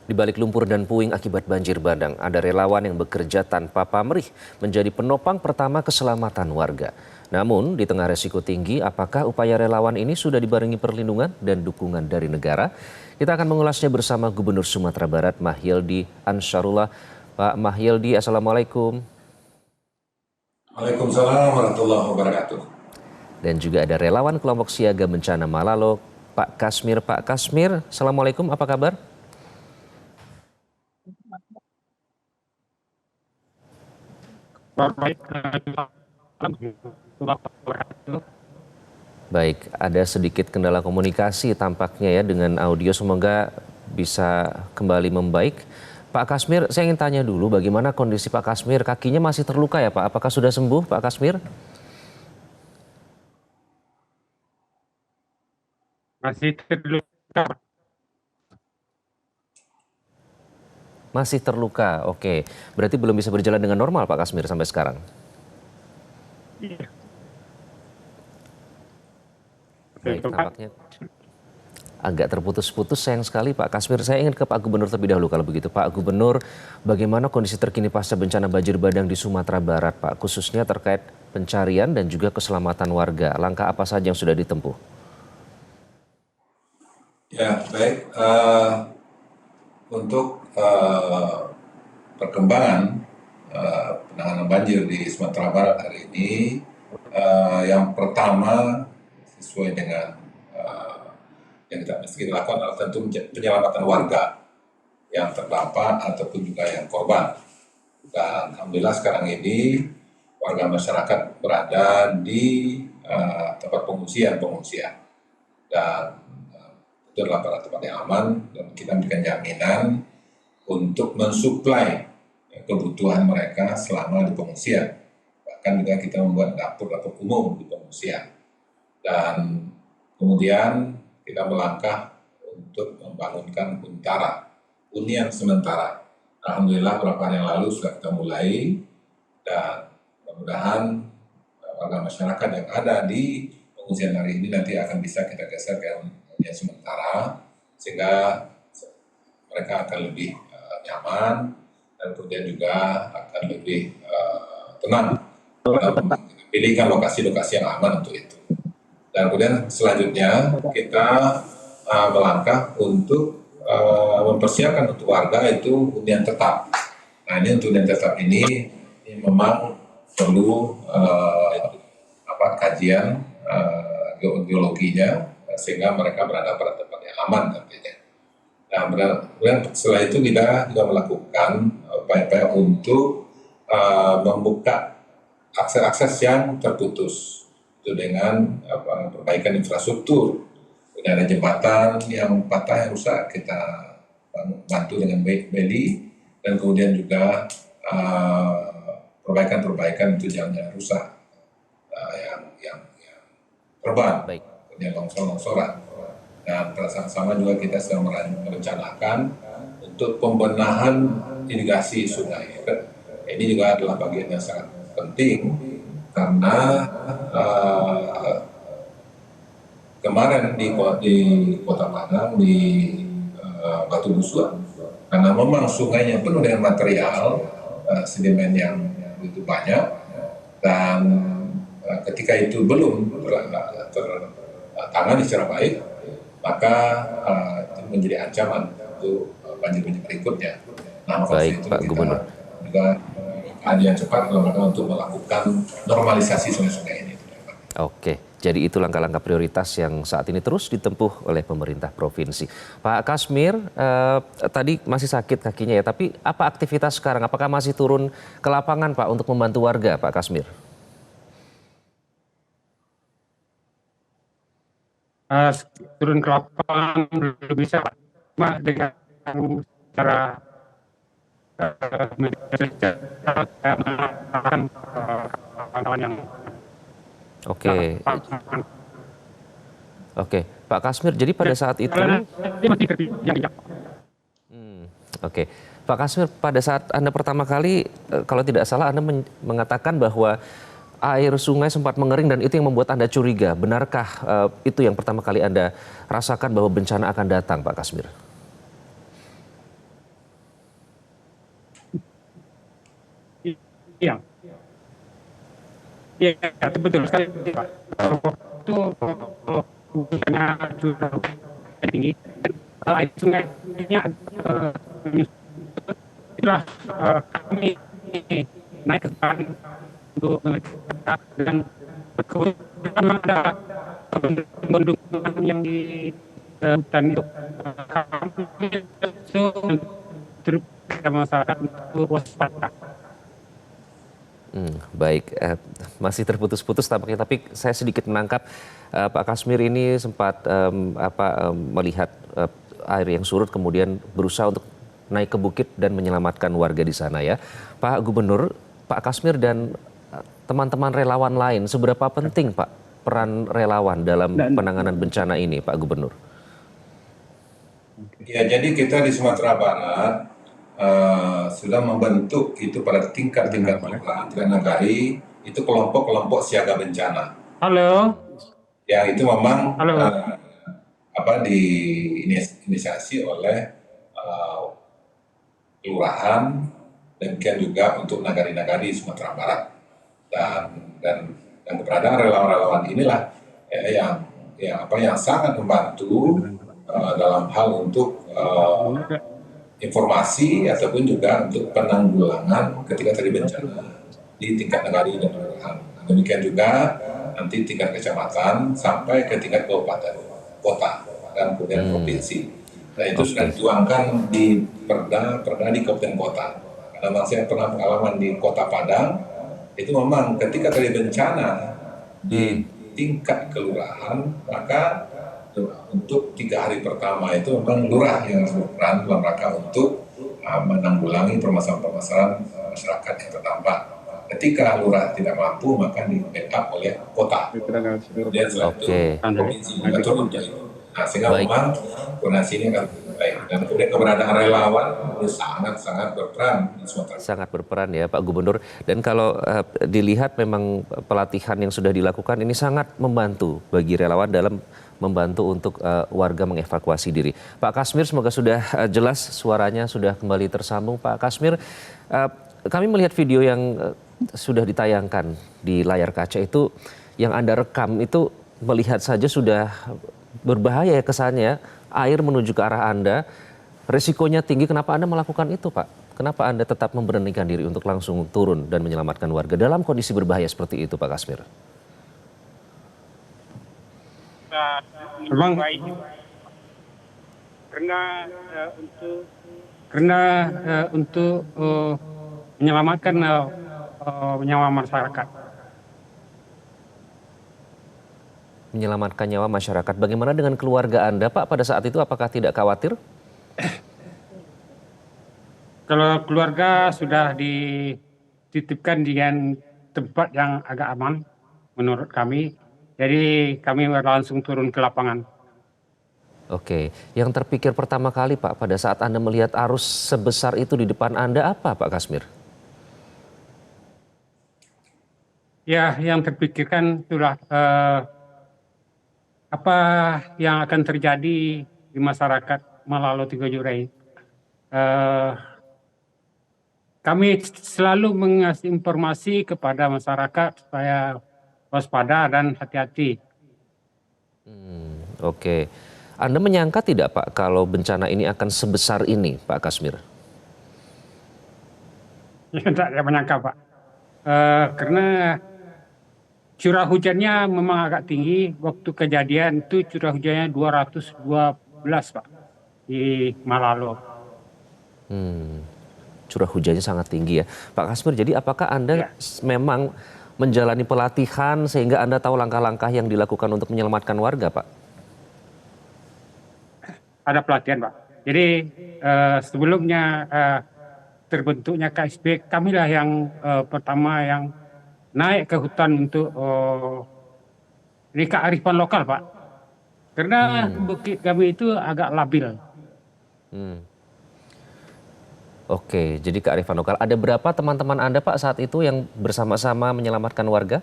Di balik lumpur dan puing akibat banjir bandang, ada relawan yang bekerja tanpa pamrih menjadi penopang pertama keselamatan warga. Namun, di tengah resiko tinggi, apakah upaya relawan ini sudah dibarengi perlindungan dan dukungan dari negara? Kita akan mengulasnya bersama Gubernur Sumatera Barat, Mahyildi Ansarullah. Pak Mahyildi, Assalamualaikum. Waalaikumsalam warahmatullahi wabarakatuh. Dan juga ada relawan kelompok siaga bencana Malalo, Pak Kasmir. Pak Kasmir, Assalamualaikum, apa kabar? Baik, ada sedikit kendala komunikasi tampaknya ya dengan audio, semoga bisa kembali membaik. Pak Kasmir, saya ingin tanya dulu bagaimana kondisi Pak Kasmir, kakinya masih terluka ya Pak? Apakah sudah sembuh Pak Kasmir? Masih terluka. Masih terluka, oke. Berarti belum bisa berjalan dengan normal Pak Kasmir sampai sekarang? Iya. Baik, tampaknya agak terputus-putus, sayang sekali Pak Kasmir. Saya ingin ke Pak Gubernur terlebih dahulu kalau begitu. Pak Gubernur, bagaimana kondisi terkini pasca bencana banjir bandang di Sumatera Barat Pak? Khususnya terkait pencarian dan juga keselamatan warga. Langkah apa saja yang sudah ditempuh? Ya, baik. Untuk perkembangan penanganan banjir di Sumatera Barat hari ini, yang pertama sesuai dengan yang kita mesti lakukan adalah tentu penyelamatan warga yang terdampak ataupun juga yang korban. Dan alhamdulillah sekarang ini warga masyarakat berada di tempat pengungsian dan itu adalah pada tempat yang aman, dan kita memberikan jaminan untuk mensuplai kebutuhan mereka selama di pengungsian. Bahkan juga kita membuat dapur-dapur umum di pengungsian. Dan kemudian kita melangkah untuk membangunkan hunian sementara. Alhamdulillah beberapa hari yang lalu sudah kita mulai, dan mudah-mudahan warga masyarakat yang ada di pengungsian hari ini nanti akan bisa kita geser ke hunian sementara, sehingga mereka akan lebih nyaman dan kemudian juga akan lebih tenang dalam memilihkan lokasi-lokasi yang aman untuk itu. Dan kemudian selanjutnya kita melangkah untuk mempersiapkan untuk warga itu hunian tetap. Nah, ini untuk hunian tetap ini memang perlu kajian geologinya sehingga mereka berada pada tempat yang aman nantinya. Nah, kemudian setelah itu kita juga melakukan upaya-upaya untuk membuka akses-akses yang terputus itu dengan perbaikan infrastruktur. Kemudian ada jembatan yang patah yang rusak, kita bantu dengan beli, dan kemudian juga perbaikan untuk jalan-jalan rusak yang terban, kemudian longsoran. Dan bersama-sama juga kita sedang merencanakan untuk pembenahan irigasi sungai. Ini juga adalah bagian yang sangat penting karena kemarin di Kota Padang, di Batu Busuan, karena memang sungainya penuh dengan material sedimen yang begitu banyak, dan ketika itu belum tertangani secara baik, maka itu menjadi ancaman untuk banjir-banjir berikutnya. Nah, baik, itu Pak kita Gubernur. juga yang cepat untuk melakukan normalisasi sungai-sungai ini. Oke, jadi itu langkah-langkah prioritas yang saat ini terus ditempuh oleh pemerintah provinsi. Pak Kasmir, tadi masih sakit kakinya ya, tapi apa aktivitas sekarang? Apakah masih turun ke lapangan Pak untuk membantu warga, Pak Kasmir? Turun ke lapangan belum bisa, Pak. Cuma dengan cara kawan-kawan yang Oke. Oke, Pak Kasmir, jadi pada saat itu Oke, Pak Kasmir, pada saat Anda pertama kali, kalau tidak salah Anda mengatakan bahwa air sungai sempat mengering dan itu yang membuat Anda curiga. Benarkah itu yang pertama kali Anda rasakan bahwa bencana akan datang, Pak Kasmir? siang. Iya, itu betul sekali, Pak. Waktu hujannya curah hujan tinggi, air sungainya itulah kami naik ke depan untuk mengecek dan kebetulan memang ada bendungan yang di hutan itu. Kami langsung terus masyarakat untuk waspada. Baik, masih terputus-putus tampaknya, tapi saya sedikit menangkap Pak Kasmir ini sempat melihat air yang surut kemudian berusaha untuk naik ke bukit dan menyelamatkan warga di sana ya. Pak Gubernur, Pak Kasmir dan teman-teman relawan lain, seberapa penting Pak peran relawan dalam penanganan bencana ini Pak Gubernur? Ya, jadi kita di Sumatera Barat sudah membentuk itu pada tingkat-tingkat nagari itu kelompok-kelompok siaga bencana. Halo. Yang itu memang Halo. diinisiasi oleh kelurahan, demikian juga untuk nagari-nagari Sumatera Barat, dan keberadaan relawan-relawan inilah yang sangat membantu dalam hal untuk informasi ataupun juga untuk penanggulangan ketika terjadi bencana di tingkat nagari dan kelurahan. Demikian juga nanti tingkat kecamatan sampai ke tingkat kabupaten, kota, dan kemudian provinsi. Nah, itu sudah dituangkan di perda di kabupaten kota. Karena saya pernah pengalaman di Kota Padang, itu memang ketika terjadi bencana di tingkat kelurahan, maka untuk 3 hari pertama itu memang lurah yang berperan dalam rangka untuk menanggulangi permasalahan-permasalahan masyarakat yang terdampak. Ketika lurah tidak mampu, maka di-backup oleh kota. Kemudian setelah itu provinsi juga turun jadi. Nah, sehingga memang koordinasi ini akan baik. Dan kemudian keberadaan relawan ini sangat berperan di Sumatera. Sangat berperan ya Pak Gubernur. Dan kalau dilihat memang pelatihan yang sudah dilakukan ini sangat membantu bagi relawan dalam membantu untuk warga mengevakuasi diri. Pak Kasmir, semoga sudah jelas suaranya, sudah kembali tersambung. Pak Kasmir, kami melihat video yang sudah ditayangkan di layar kaca itu, yang Anda rekam itu melihat saja sudah berbahaya ya kesannya, air menuju ke arah Anda, risikonya tinggi. Kenapa Anda melakukan itu Pak? Kenapa Anda tetap memberanikan diri untuk langsung turun dan menyelamatkan warga dalam kondisi berbahaya seperti itu Pak Kasmir? Memang untuk menyelamatkan nyawa masyarakat. Menyelamatkan nyawa masyarakat. Bagaimana dengan keluarga Anda Pak pada saat itu, apakah tidak khawatir? Kalau keluarga sudah dititipkan di tempat yang agak aman menurut kami. Jadi kami langsung turun ke lapangan. Oke, yang terpikir pertama kali Pak pada saat Anda melihat arus sebesar itu di depan Anda apa Pak Kasmir? Ya, yang terpikirkan itulah apa yang akan terjadi di masyarakat Malalo Tiga Jurai. Kami selalu mengasih informasi kepada masyarakat supaya waspada dan hati-hati. Oke, Anda menyangka tidak Pak kalau bencana ini akan sebesar ini Pak Kasmir? Ya, tidak menyangka Pak, karena curah hujannya memang agak tinggi. Waktu kejadian itu curah hujannya 212 Pak di Malalo. Curah hujannya sangat tinggi ya Pak Kasmir. Jadi apakah Anda memang menjalani pelatihan sehingga Anda tahu langkah-langkah yang dilakukan untuk menyelamatkan warga Pak? Ada pelatihan Pak. Jadi sebelumnya terbentuknya KSP, kamilah yang pertama yang naik ke hutan untuk ini kearifan lokal Pak. Karena bukit kami itu agak labil. Oke, jadi kearifan lokal. Ada berapa teman-teman Anda Pak saat itu yang bersama-sama menyelamatkan warga?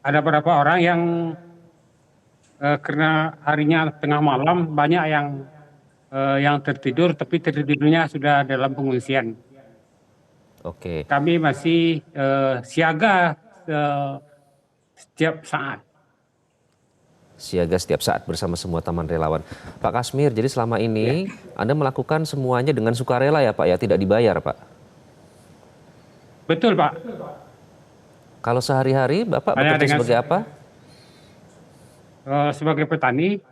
Ada beberapa orang yang karena harinya tengah malam, banyak yang yang tertidur, tapi tertidurnya sudah dalam pengungsian. Oke. Kami masih siaga setiap saat. Siaga setiap saat bersama semua teman relawan. Pak Kasmir, jadi selama ini Anda melakukan semuanya dengan sukarela ya Pak ya, tidak dibayar Pak? Betul Pak. Kalau sehari-hari Bapak Hanya bekerja dengan sebagai apa? sebagai petani,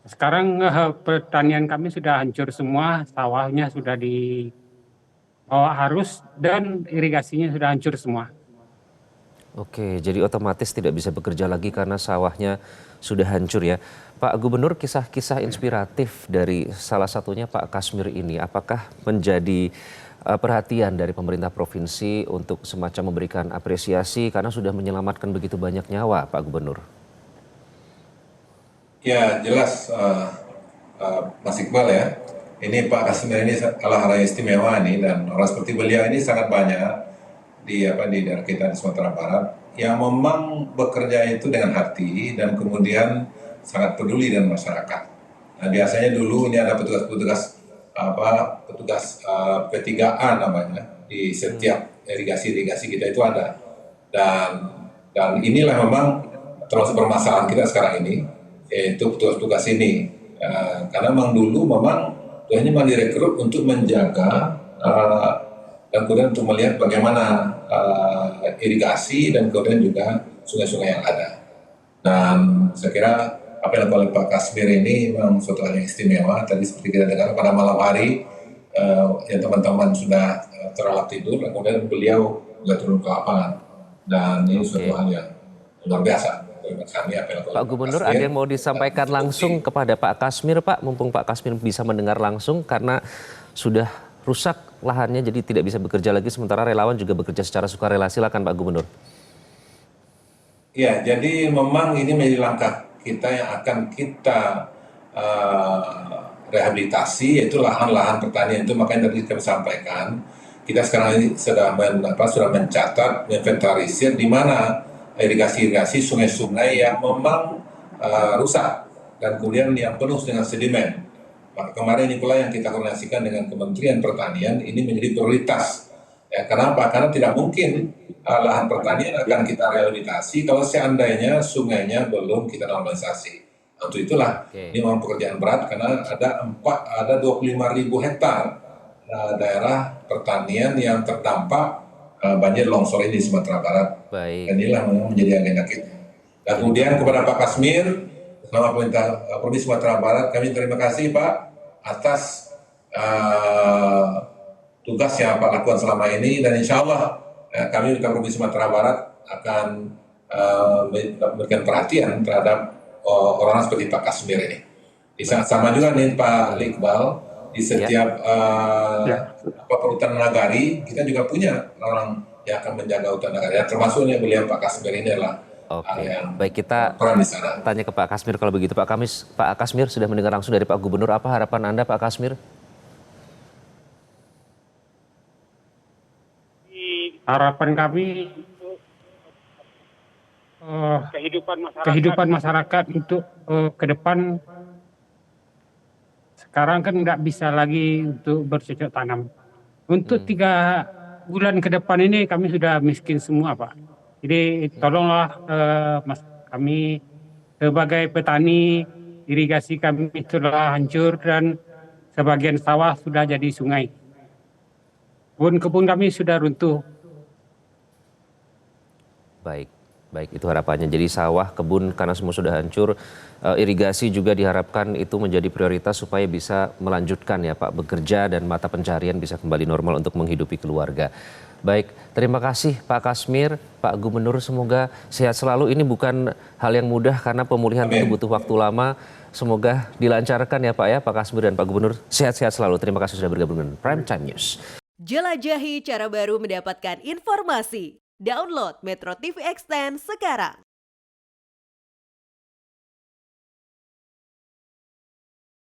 sekarang pertanian kami sudah hancur semua, sawahnya sudah di bawah arus dan irigasinya sudah hancur semua. Oke, jadi otomatis tidak bisa bekerja lagi karena sawahnya sudah hancur ya. Pak Gubernur, kisah-kisah inspiratif dari salah satunya Pak Kasmir ini, apakah menjadi perhatian dari pemerintah provinsi untuk semacam memberikan apresiasi karena sudah menyelamatkan begitu banyak nyawa, Pak Gubernur? Ya jelas Mas Iqbal ya, ini Pak Kasmir ini adalah orang istimewa nih, dan orang seperti beliau ini sangat banyak di daerah kita di Sumatera Barat yang memang bekerja itu dengan hati dan kemudian sangat peduli dengan masyarakat. Nah, biasanya dulu ini ada petugas P3A namanya di setiap irigasi kita itu ada, dan inilah memang termasuk permasalahan kita sekarang ini, yaitu petugas-petugas ini. Karena memang dulu tugasnya memang direkrut untuk menjaga dan kemudian untuk melihat bagaimana irigasi dan kemudian juga sungai-sungai yang ada. Dan saya kira apa yang dilakukan oleh Pak Kasmir ini memang suatu hal yang istimewa. Tadi seperti kita dengar pada malam hari, ya teman-teman sudah terlelap tidur, dan kemudian beliau juga turun ke lapangan. Dan ini suatu hal yang luar biasa. Pak Gubernur, ada yang mau disampaikan langsung kepada Pak Kasmir, Pak? Mumpung Pak Kasmir bisa mendengar langsung karena sudah rusak lahannya jadi tidak bisa bekerja lagi, sementara relawan juga bekerja secara sukarela. Silakan Pak Gubernur. Ya, jadi memang ini menjadi langkah kita yang akan kita rehabilitasi, yaitu lahan-lahan pertanian itu. Makanya tadi kami sampaikan, kita sekarang ini sudah mencatat, menginventarisir di mana irigasi sungai-sungai yang memang rusak dan kemudian yang penuh dengan sedimen. Maka kemarin ini pula yang kita koordinasikan dengan Kementerian Pertanian, ini menjadi prioritas. Ya, kenapa? Karena tidak mungkin lahan pertanian akan kita rehabilitasi kalau seandainya sungainya belum kita normalisasi. Untuk itulah ini memang pekerjaan berat, karena ada 25.000 hektar daerah pertanian yang terdampak banjir longsor ini di Sumatera Barat. Dan inilah memang menjadi agenda kita. Dan kemudian kepada Pak Kasmir, selama pemerintah Provinsi Sumatera Barat, kami terima kasih Pak atas tugas yang Pak lakukan selama ini, dan insya Allah kami di Provinsi Sumatera Barat akan memberikan perhatian terhadap orang-orang seperti Pak Kasmir ini. Di saat sama juga nih Pak Iqbal, di setiap hutan nagari kita juga punya orang yang akan menjaga hutan nagari, termasuk yang beliau Pak Kasmir ini adalah. Oke, baik, kita tanya ke Pak Kasmir kalau begitu. Pak Kasmir sudah mendengar langsung dari Pak Gubernur. Apa harapan Anda Pak Kasmir? Harapan kami kehidupan masyarakat untuk ke depan, sekarang kan nggak bisa lagi untuk bercocok tanam. Untuk 3 bulan ke depan ini kami sudah miskin semua Pak. Jadi tolonglah kami sebagai petani, irigasi kami sudah hancur dan sebagian sawah sudah jadi sungai. Kebun kami sudah runtuh. Baik, itu harapannya. Jadi sawah, kebun karena semua sudah hancur, irigasi juga diharapkan itu menjadi prioritas supaya bisa melanjutkan ya Pak bekerja dan mata pencarian bisa kembali normal untuk menghidupi keluarga. Baik, terima kasih Pak Kasmir, Pak Gubernur, semoga sehat selalu. Ini bukan hal yang mudah karena pemulihan itu butuh waktu lama. Semoga dilancarkan ya Pak ya, Pak Kasmir dan Pak Gubernur. Sehat-sehat selalu. Terima kasih sudah bergabung dengan Prime Time News. Jelajahi cara baru mendapatkan informasi. Download Metro TV Extend sekarang.